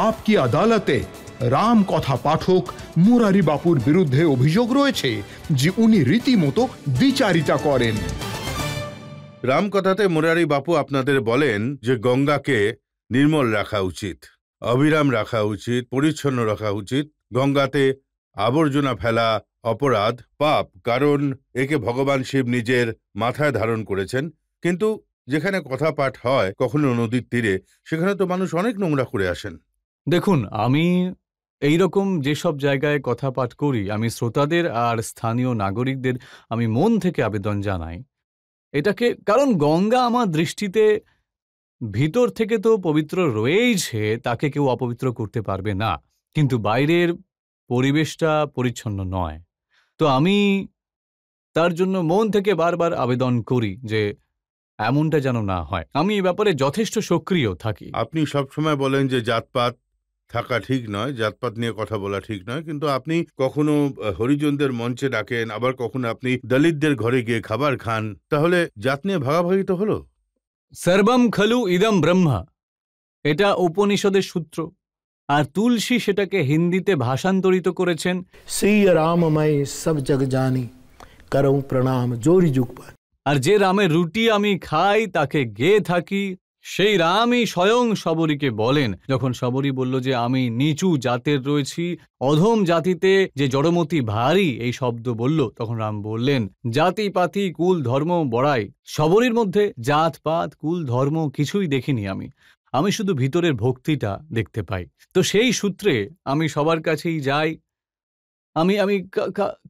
আপকি আদালতে রাম কথা পাঠক মুরারি বাপুর বিরুদ্ধে অভিযোগ রয়েছে যে উনি রীতিমতো দ্বিচারিতা করেন। রামকথাতে মুরারি বাপু আপনাদের বলেন যে গঙ্গাকে নির্মল রাখা উচিত, অবিরাম রাখা উচিত, পরিচ্ছন্ন রাখা উচিত। গঙ্গাতে আবর্জনা ফেলা অপরাধ, পাপ, কারণ একে ভগবান শিব নিজের মাথায় ধারণ করেছেন। কিন্তু যেখানে কথা পাঠ হয় কখনো নদীর তীরে, সেখানে তো মানুষ অনেক নোংরা করে আসেন। দেখুন, আমি এইরকম যেসব জায়গায় কথা পাঠ করি, আমি শ্রোতাদের আর স্থানীয় নাগরিকদের আমি মন থেকে আবেদন জানাই এটাকে, কারণ গঙ্গা আমার দৃষ্টিতে ভিতর থেকে তো পবিত্র রয়েইছে, তাকে কেউ অপবিত্র করতে পারবে না, কিন্তু বাইরের পরিবেশটা পরিচ্ছন্ন নয়। তো আমি তার জন্য মন থেকে বারবার আবেদন করি যে এমনটা যেন না হয়। আমি এ ব্যাপারে যথেষ্ট সক্রিয় থাকি। আপনি সবসময় বলেন যে জাতপাত থাকা ঠিক নয়, জাতপাত নিয়ে কথা বলা ঠিক নয়, কিন্তু আপনি কখনো হরিজনদের মঞ্চে ডাকেন, আবার কখনো আপনি দলিতদের ঘরে গিয়ে খাবার খান, তাহলে জাত নিয়ে ভাগাভাগি তো হলো। সর্বম খলু ইদম ব্রহ্মা, এটা উপনিষদের সূত্র, আর তুলসী সেটাকে হিন্দিতে ভাষান্তরিত করেছেন শ্রী রামময় সব জগ জানি করৌ প্রণাম জোরি যুগপা। আর যে রামের রুটি আমি খাই তাকে গেয়ে থাকি, সেই রামই স্বয়ং শবরীকে বলেন। যখন শবরী বলল যে আমি নিচু জাতের রয়েছি, অধম জাতিতে যে জড়মতি ভারী এই শব্দ বলল, তখন রাম বললেন জাতি পাতি কুল ধর্ম বড়াই। শবরীর মধ্যে জাত পাত কুল ধর্ম কিছুই দেখিনি আমি শুধু ভিতরের ভক্তিটা দেখতে পাই। তো সেই সূত্রে আমি সবার কাছেই যাই। আমি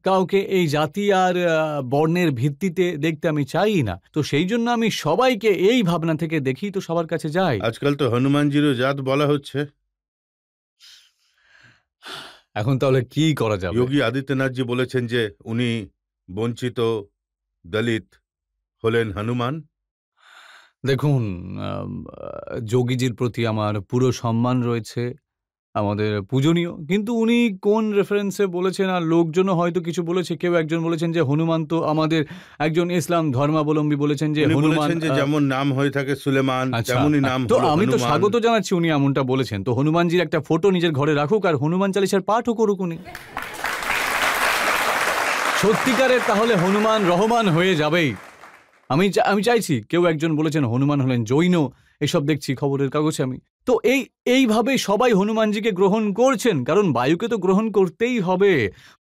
কাউকে এই জাতি আর বর্ণের ভিত্তিতে দেখতে আমি চাই না। তো সেই জন্য আমি সবাইকে এই ভাবনা থেকে দেখি, তো সবার কাছে যাই। আজকাল তো হনুমানজিরও জাত বলা হচ্ছে। এখন তাহলে কি করা যাবে? যোগী আদিত্যনাথজি বলেছেন যে উনি বঞ্চিত দলিত হলেন হনুমান। দেখুন, যোগীজির প্রতি আমার পুরো সম্মান রয়েছে, আমাদের পূজনীয়, কিন্তু উনি কোন রেফারেন্সে বলেছেন আর লোকজনও হয়তো কিছু বলেছে। কেউ একজন বলেছেন যে হনুমান তো আমাদের একজন ইসলাম ধর্মাবলম্বী বলেছেন যে হনুমান যে যেমন নাম হয়ে থাকে সুলেমান, তেমনই নাম হলো। তো আমি তো স্বাগত জানাচ্ছি উনি এমনটা বলেছেন। তো হনুমানজির একটা ফটো নিজের ঘরে রাখুক আর হনুমান চালিসার পাঠও করুক উনি। সত্যিকারের তাহলে হনুমান রহমান হয়ে যাবেই। আমি চাইছি, কেউ একজন বলেছেন হনুমান হলেন জৈন, এসব দেখছি খবরের কাগজে আমি। তো এইভাবে সবাই হনুমানজিকে গ্রহণ করছেন, কারণ বায়ুকে তো গ্রহণ করতেই হবে,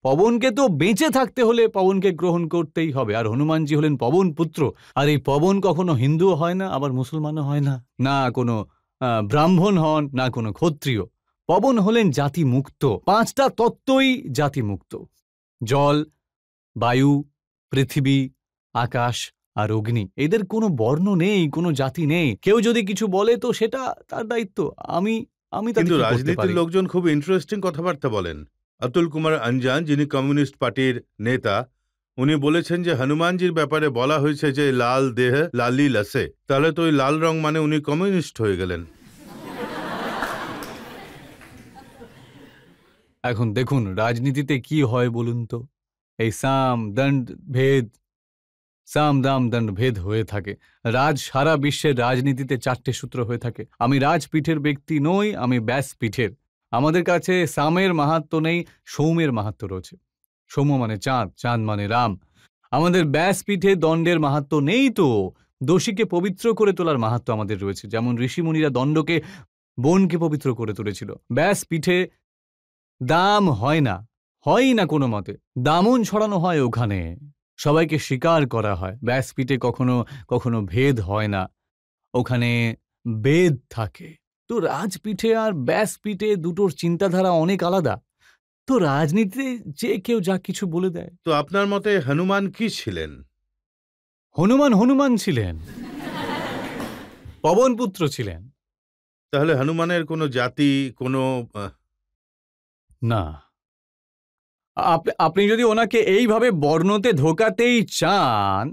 পবনকে তো বেঁচে থাকতে হলে পবনকে গ্রহণ করতেই হবে। আর হনুমানজি হলেন পবন পুত্র, আর এই পবন কখনো হিন্দুও হয় না, আবার মুসলমানও হয় না, না কোনো ব্রাহ্মণ হন, না কোনো ক্ষত্রিয়। পবন হলেন জাতি মুক্ত, 5টা তত্ত্বই জাতি মুক্ত: জল, বায়ু, পৃথিবী, আকাশ আর অগ্নি। এদের কোনো বর্ণ নেই, কোনো জাতি নেই। কেউ যদি কিছু বলে তো সেটা তার দায়িত্ব। আমি কিন্তু রাজনীতির লোকজন খুব ইন্টারেস্টিং কথাবার্তা বলেন। অতুল কুমার আঞ্জান, যিনি কমিউনিস্ট পার্টির নেতা, উনি বলেছেন যে হনুমানজির ব্যাপারে বলা হয়েছে যে লাল দেহ লালি লসে, তাহলে তো ওই লাল রং মানে উনি কমিউনিস্ট হয়ে গেলেন। এখন দেখুন রাজনীতিতে কি হয় বলুন তো, এই সাম দাম দণ্ড ভেদ হয়ে থাকে। সারা বিশ্বের রাজনীতিতে 4টে সূত্র হয়ে থাকে। আমি রাজপীঠের ব্যক্তি নই, আমি ব্যাসপীঠের। আমাদের কাছে সামের মাহাত্ম্য নেই, সৌমের মাহাত্ম্য রয়েছে। সৌম মানে চাঁদ, চাঁদ মানে রাম। আমাদের ব্যাসপীঠে দণ্ডের মাহাত্ম্য নেই, তো দোষীকে পবিত্র করে তোলার মাহাত্ম্য আমাদের রয়েছে। যেমন ঋষিমুনিরা দণ্ডকে বনকে পবিত্র করে তুলেছিল। ব্যাসপীঠে দাম হয় না কোনো মতে, দামন ছড়ানো হয় ওখানে, সবাইকে স্বীকার করা হয়। ব্যাসপীঠে কখনো ভেদ হয় না, ওখানে বেদ থাকে। তো রাজপীঠে আর ব্যাসপীঠে দুটোর চিন্তাধারা অনেক আলাদা। তো রাজনীতিতে যে কেউ যা কিছু বলে দেয়। তো আপনার মতে হনুমান কি ছিলেন? হনুমান ছিলেন, পবনপুত্র ছিলেন। তাহলে হনুমানের কোনো জাতি কোনো না। আপনি যদি ওনাকে এইভাবে বর্ণতে ঢোকাতেই চান,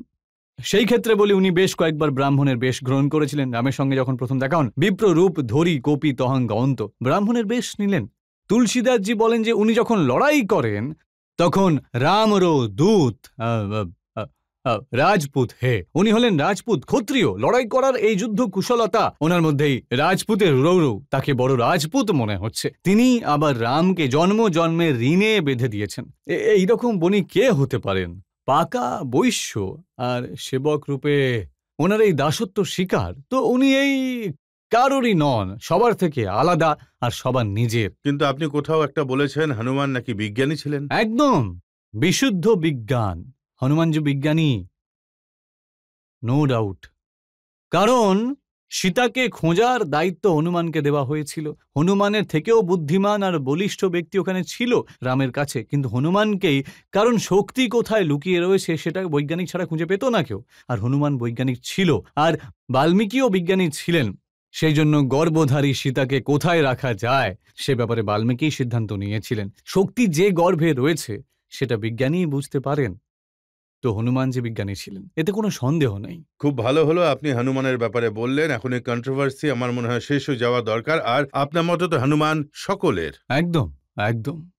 সেই ক্ষেত্রে বলি উনি বেশ কয়েকবার ব্রাহ্মণের বেশ গ্রহণ করেছিলেন। রামের সঙ্গে যখন প্রথম দেখা হন, বিপ্র রূপ ধরি কপি তহং গন্ত, ব্রাহ্মণের বেশ নিলেন। তুলসীদাসজি বলেন যে উনি যখন লড়াই করেন তখন রামরো দূত রাজপুত হে, উনি হলেন রাজপুত ক্ষত্রিয়। লড়াই করার এই যুদ্ধ কুশলতা ওনার মধ্যেই, রাজপুতের রৌরৌ, তাকে বড় রাজপুত মনে হচ্ছে। তিনি আবার রামকে জন্ম জন্মের ঋণে বেঁধে দিয়েছেন। এইরকম বণিক কে হতে পারেন? পাকা বৈশ্য আর সেবক রূপে ওনার এই দাসত্ব শিকার, তো উনি এই কারোরই নন, সবার থেকে আলাদা আর সবার নিজের। কিন্তু আপনি কোথাও একটা বলেছেন হনুমান নাকি বিজ্ঞানী ছিলেন। একদম বিশুদ্ধ বিজ্ঞান। হনুমান যে বিজ্ঞানী, নো ডাউট। কারণ সীতাকে খোঁজার দায়িত্ব হনুমানকে দেওয়া হয়েছিল। হনুমানের থেকেও বুদ্ধিমান আর বলিষ্ঠ ব্যক্তি ওখানে ছিল রামের কাছে, কিন্তু হনুমানকেই, কারণ শক্তি কোথায় লুকিয়ে রয়েছে সেটা বৈজ্ঞানিক ছাড়া খুঁজে পেত না কেউ। আর হনুমান বৈজ্ঞানিক ছিল, আর বাল্মীকিও বিজ্ঞানী ছিলেন। সেই জন্য গর্ভধারী সীতাকে কোথায় রাখা যায় সে ব্যাপারে বাল্মীকি সিদ্ধান্ত নিয়েছিলেন। শক্তি যে গর্ভে রয়েছে সেটা বিজ্ঞানীই বুঝতে পারেন। তো হনুমান যে বিজ্ঞানী ছিলেন এতে কোনো সন্দেহ নেই। খুব ভালো হলো আপনি হনুমানের ব্যাপারে বললেন। এখন এই কন্ট্রোভার্সি আমার মনে হয় শেষ হয়ে যাওয়া দরকার। আর আপনার মতো তো হনুমান সকলের। একদম একদম।